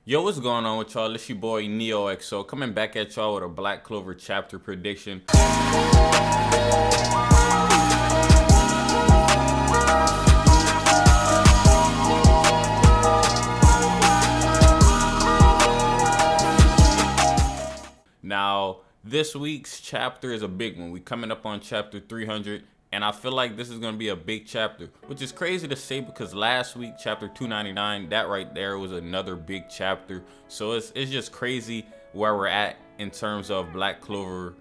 Yo, what's going on with y'all? It's your boy Neo XO coming back at y'all with a Black Clover Chapter prediction. Now, this week's chapter is a big one. We coming up on chapter 300, and I feel like this is going to be a big chapter, which is crazy to say because last week, chapter 299, that right there was another big chapter. So it's just crazy where we're at in terms of Black Clover,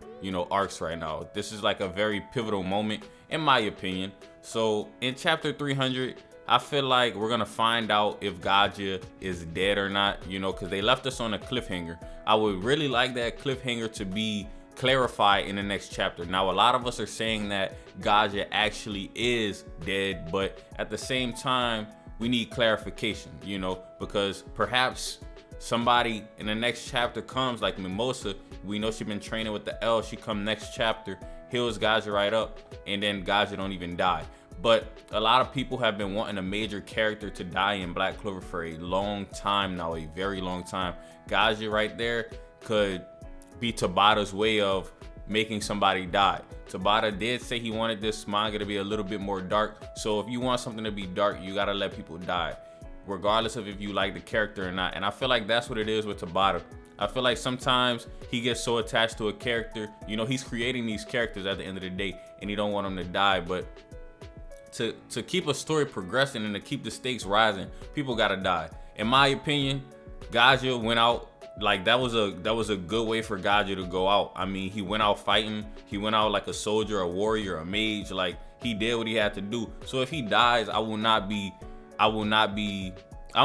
arcs right now. This is like a very pivotal moment, in my opinion. So in chapter 300, I feel like we're gonna find out if Gaja is dead or not, because they left us on a cliffhanger. I would really like that cliffhanger to be clarified in the next chapter. Now, a lot of us are saying that Gaja actually is dead, but at the same time, we need clarification, because perhaps somebody in the next chapter comes, like Mimosa. We know she's been training with the L. She come next chapter, heals Gaja right up, and then Gaja don't even die. But a lot of people have been wanting a major character to die in Black Clover for a long time now, a very long time. Gaja right there could be Tabata's way of making somebody die. Tabata did say he wanted this manga to be a little bit more dark. So if you want something to be dark, you gotta let people die, regardless of if you like the character or not. And I feel like that's what it is with Tabata. I feel like sometimes he gets so attached to a character. He's creating these characters at the end of the day, and he don't want them to die. But to keep a story progressing and to keep the stakes rising, people gotta die. In my opinion, Gaja went out like that was a good way for Gaja to go out. I mean, he went out fighting. He went out like a soldier, a warrior, a mage. Like, he did what he had to do. So if he dies, I'm gonna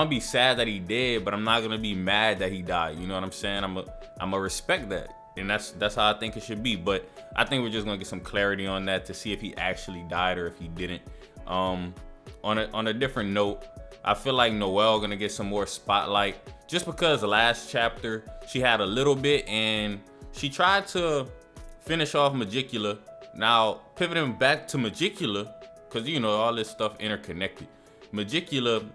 be sad that he did, but I'm not gonna be mad that he died. You know what I'm saying? I'm gonna respect that. And that's how I think it should be. But I think we're just gonna get some clarity on that to see if he actually died or if he didn't. On a different note, I feel like Noelle gonna get some more spotlight, just because the last chapter she had a little bit and she tried to finish off Magicula. Now pivoting back to Magicula, because all this stuff interconnected. Magicula,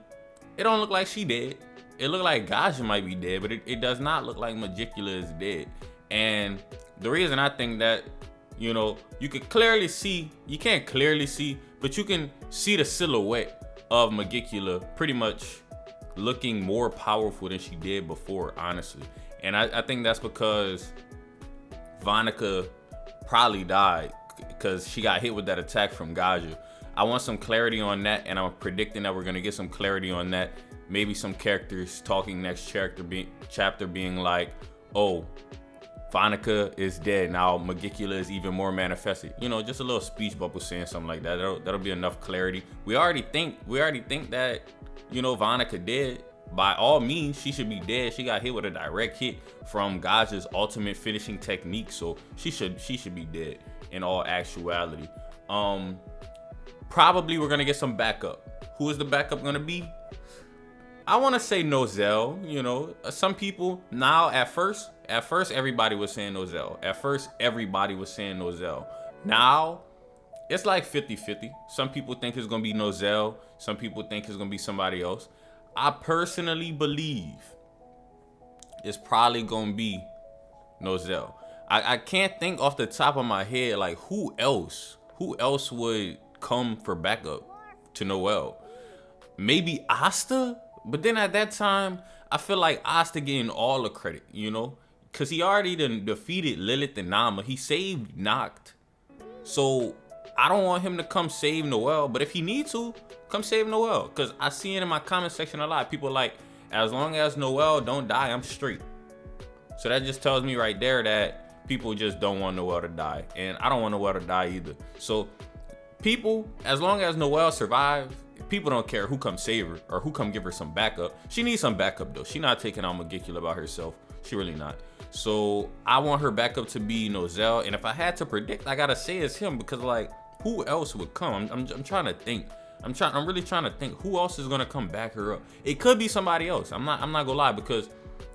it don't look like she dead. It look like Gaja might be dead, but it does not look like Magicula is dead. And the reason I think that, you could clearly see, you can't clearly see, but you can see the silhouette of Magicula pretty much looking more powerful than she did before, honestly. And I think that's because Vonica probably died because she got hit with that attack from Gaja. I want some clarity on that, and I'm predicting that we're gonna get some clarity on that. Maybe some characters talking next chapter being like, oh, Vonica is dead. Now Magicula is even more manifested. Just a little speech bubble saying something like that. That'll be enough clarity. We already think that, Vonica dead. By all means, she should be dead. She got hit with a direct hit from Gaja's ultimate finishing technique, so she should be dead in all actuality. Probably we're gonna get some backup. Who is the backup gonna be? I want to say Nozel. Some people now at first everybody was saying Nozel. Now it's like 50-50. Some people think it's gonna be Nozel. Some people think it's gonna be somebody else. I personally believe it's probably gonna be Nozel. I can't think off the top of my head like who else would come for backup to Noelle. Maybe Asta. But then at that time, I feel like Asta getting all the credit, because he already done defeated Lilith and Nama. He saved Noct. So I don't want him to come save Noelle. But if he needs to, come save Noelle. Because I see it in my comment section a lot. People like, as long as Noelle don't die, I'm straight. So that just tells me right there that people just don't want Noelle to die. And I don't want Noelle to die either. So people, as long as Noelle survives, people don't care who come save her or who come give her some backup. She needs some backup though. She not taking on Magicula by herself. She really not. So I want her backup to be Nozel. And if I had to predict, I gotta say it's him, because like who else would come? I'm trying to think. I'm really trying to think who else is gonna come back her up. It could be somebody else. I'm not gonna lie, because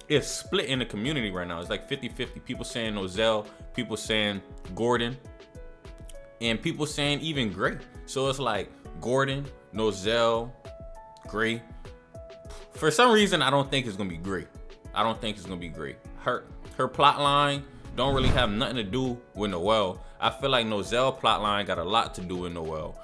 it's split in the community right now. It's like 50-50. People saying Nozel, people saying Gordon, and people saying even Gray. So it's like Gordon, Nozel, Gray. For some reason, I don't think it's gonna be Gray. I don't think it's gonna be great. Her plot line don't really have nothing to do with Noelle. I feel like Nozelle's plot line got a lot to do with Noelle.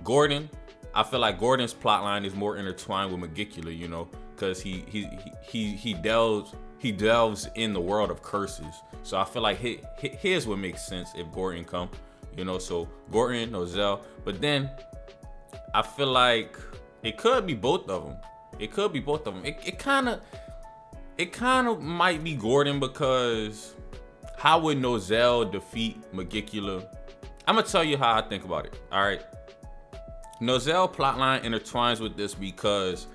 Gordon, I feel like Gordon's plot line is more intertwined with Magicula, you know, because he delves in the world of curses. So I feel like his would make sense if Gordon come, you know. So Gordon, Nozelle, but then I feel like it could be both of them. It could be both of them. It kind of might be Gordon, because how would Nozelle defeat Magicula? I'm gonna tell you how I think about it. All right, Nozelle plotline intertwines with this because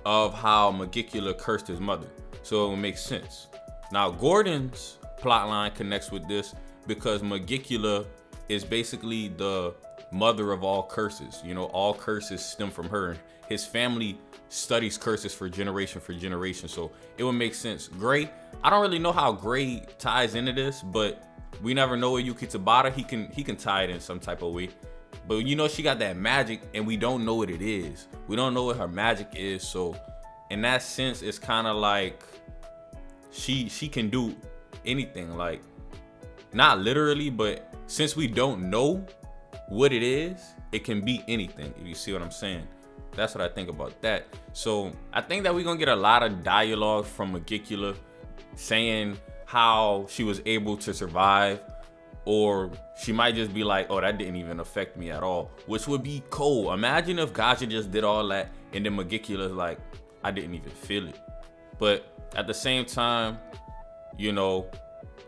of how Magicula cursed his mother, so it would make sense. Now Gordon's plotline connects with this because Magicula is basically the mother of all curses. You know, all curses stem from her. His family studies curses for generation, so it would make sense. Gray, I don't really know how Gray ties into this, but we never know where Yuki Tabata, he can tie it in some type of way. But you know, she got that magic and we don't know what it is. We don't know what her magic is, so in that sense it's kind of like she can do anything, like not literally, but since we don't know what it is, it can be anything, if you see what I'm saying. That's what I think about that. So I think that we're gonna get a lot of dialogue from Magicula saying how she was able to survive, or she might just be like, oh, that didn't even affect me at all, which would be cool. Imagine if Gaja just did all that and then Magicula's like, I didn't even feel it. But at the same time, you know,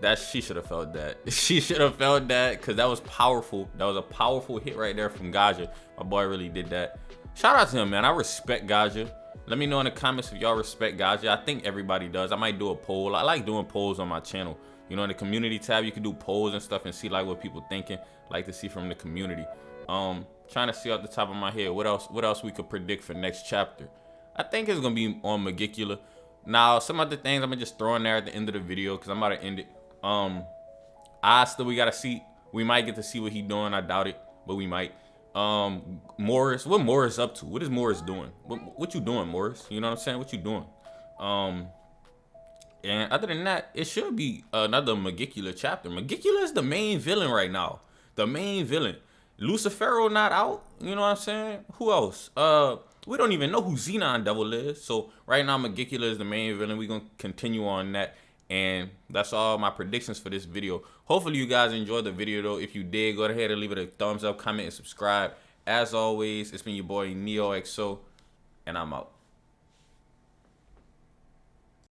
that she should have felt that. She should have felt that, because that was powerful. That was a powerful hit right there from Gaja. My boy really did that. Shout out to him, man. I respect Gaja. Let me know in the comments if y'all respect Gaja. I think everybody does. I might do a poll. I like doing polls on my channel. You know, in the community tab, you can do polls and stuff and see like what people thinking. Like to see from the community. Trying to see off the top of my head what else we could predict for next chapter. I think it's gonna be on Magicula. Now, some other things I'm gonna just throw in there at the end of the video, because I'm about to end it. We gotta see. We might get to see what he doing. I doubt it, but we might. Morris, what Morris up to? What is Morris doing? What you doing, Morris? You know what I'm saying? What you doing? And other than that, it should be another Magicula chapter. Magicula is the main villain right now. The main villain. Lucifero not out. You know what I'm saying? Who else? We don't even know who Xenon Devil is. So right now, Magicula is the main villain. We're gonna continue on that. And that's all my predictions for this video. Hopefully you guys enjoyed the video though. If you did, go ahead and leave it a thumbs up, comment, and subscribe. As always, it's been your boy NeoXO, and I'm out.